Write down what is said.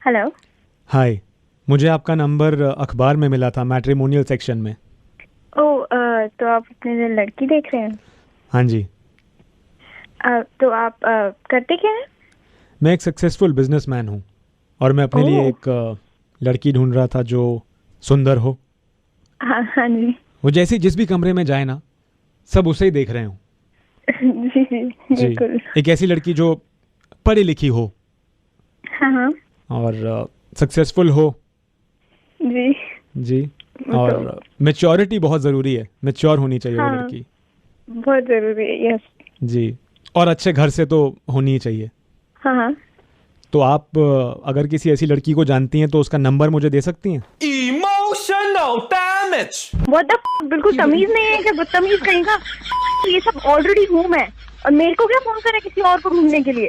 Hello. हाय, मुझे आपका number अखबार में मिला था, मैट्रिमोनियल सेक्शन में। तो आप अपने लिए लड़की देख रहे हैं? हाँ जी। तो आप करते क्या हैं? मैं एक सक्सेसफुल बिजनेसमैन हूँ और मैं अपने लिए ओह। एक लड़की ढूंढ रहा था जो सुंदर हो। हाँ हाँ जी। वो जैसे जिस भी कमरे में जाए ना, सब उसे ही देख रहे हो। जी जी जी। बिल्कुल। एक ऐसी लड़की जो पढ़ी लिखी हो हाँ हाँ और सक्सेसफुल हो। जी। जी। वो तो और मैच्योरिटी बहुत ज़रूरी है, मैच्योर होनी चाहिए वो हाँ, लड़की। बहुत जरूरी है। यस। जी। और अच्छे घर से तो होनी ही चाहिए। हाँ हाँ। तो आप अगर किसी ऐसी लड़की को जानती हैं तो उसका नंबर मुझे दे सकती हैं? Emotional damage. व्हाट द बिल्कुल तमीज नहीं है क्या? बदतमीज कहीं का। ये सब ऑलरेडी हूँ मैं, और मेरे को क्या फोन करे किसी और को ढूंढने के लिए?